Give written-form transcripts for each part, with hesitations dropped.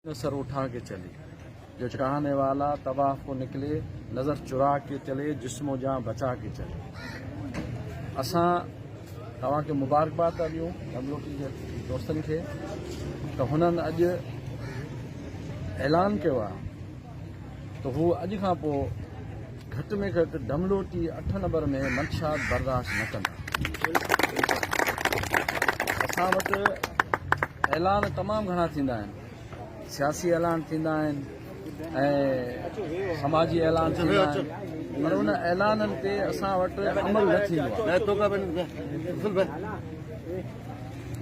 Sir उठा के चले, जो चाहने वाला तबाह को निकले, नज़र चुरा के चले, जिस्मो जान बचा के चले। असां तव्हांखे मुबारकबाद था ॾियूं डब्ल्यूटी जे दोस्तनि खे त हुननि अॼु ऐलान कयो आहे त हू अॼु खां पोइ घटि में घटि डमलोटी 8 नंबर में मंशात बर्दाश्त न कंदा। असां वटि ऐलान तमामु घणा थींदा आहिनि, सियासी ऐलान थींदा आहिनि ऐं समाजी ऐलान थींदा आहिनि, पर उन ऐलाननि ते असां वटि अमल न थींदो आहे।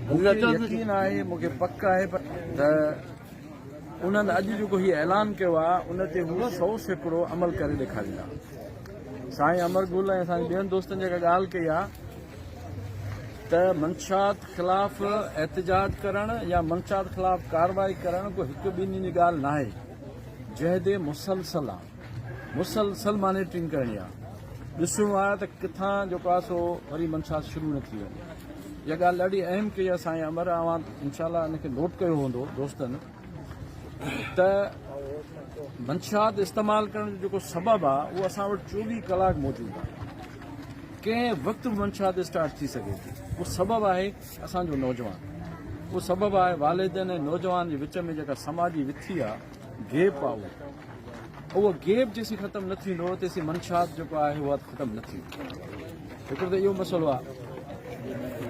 मूंखे यकीन आहे, मूंखे पक आहे त उन्हनि अॼु जेको हीउ ऐलान कयो आहे उन ते हू 100% अमल करे ॾेखारींदा। साईं अमर गुल ऐं असांजे ॿियनि दोस्तनि जेका ॻाल्हि कई आहे त मंशात ख़िलाफ़ एहतजाज करणु या मंशात ख़िलाफ़ कार्रवाई करणु को हिकु ॿिनि जी ॻाल्हि न आहे। जहिदे मुसलसल आहे, मुसलसल मॉनिटरिंग करणी आहे, ॾिसणो आहे त किथां जेको आहे सो वरी मंशात शुरू न थी वञे। इहा ॻाल्हि ॾाढी अहम कई आहे साईं अमर, अवां इनशाला हिनखे नोट कयो हूंदो दोस्तनि त मंशात इस्तेमालु करण जो जेको सबबु आहे उहो असां वटि 24 कलाक मौजूदु आहे। कंहिं वक़्तु बि मंशात स्टार्ट थी सघे थी। उहो सबबु आहे असांजो नौजवान, उहो सबबु आहे वालिदैन ऐं नौजवान जे विच में जेका समाजी विथी आहे, गैप आहे, उहो गैप जेसीं ख़तमु न थींदो तेसीं मंशात जेको आहे उहा ख़तमु न थींदो। हिकिड़ो त इहो मसइलो आहे।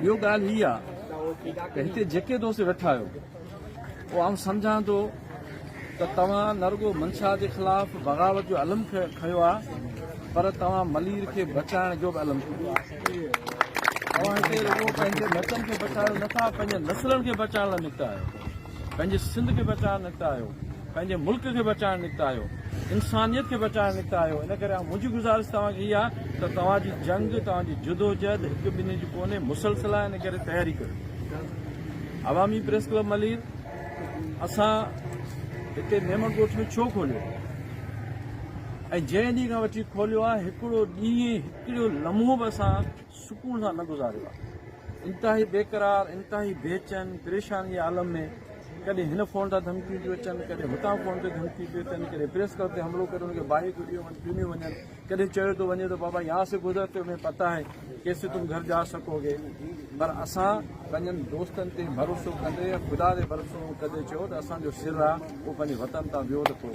ॿियो ॻाल्हि हीअ आहे त हिते जेके दोस्त वेठा आहियो उहो आउं सम्झां थो त तव्हां न रुॻो मंशात जे ख़िलाफ़ बग़ावत जो अलम खयो आहे, पर तव्हां मलीर खे बचाइण जो बि अलम खयो आहे। तव्हां हिते रुॻो पंहिंजे बचनि खे बचायो नथा, पंहिंजे नसलनि खे बचाइण लाइ निकिता आहियो, पंहिंजे सिंध खे बचाइण निकिता आहियो, पंहिंजे मुल्क खे बचाइण निकिता आहियो, इंसानियत खे बचाइण निकिता आहियो। इन करे मुंहिंजी गुज़ारिश तव्हांखे इहा आहे त तव्हांजी जंग, तव्हांजी जदोजहद हिकु ॿिन्ही जी कोन्हे, मुसलसल आहे। इन करे तयारी कयो। अवामी प्रेस क्लब मलीर असां हिते नेमन ॻोठ में छो खोलियो ऐं जंहिं ॾींहं खां वठी खोलियो आहे हिकिड़ो ॾींहुं, हिकिड़ो लम्हो बि असां सुकून सां न गुज़ारियो आहे। इंतिहाई बेक़रार, इंतिहाई बेचैन, परेशानी जे आलम में कॾहिं हिन फ़ोन तां धमकियूं थियूं अचनि, कॾहिं हुतां फ़ोन ते धमकियूं थियूं अचनि, कॾहिं प्रेस क्लब ते हमिलो करे हुनखे बाइक ॾिनियूं वञनि, कॾहिं चयो थो वञे तो बाबा यहाँ से गुज़रते तुम्हें पता है कैसे तुम घर जा सकोगे। पर असां पंहिंजनि दोस्तनि ते भरोसो कंदे, ख़ुदा ते भरोसो कंदे चयो त असांजो सिर आहे उहो पंहिंजे वतन तां वियो त पोइ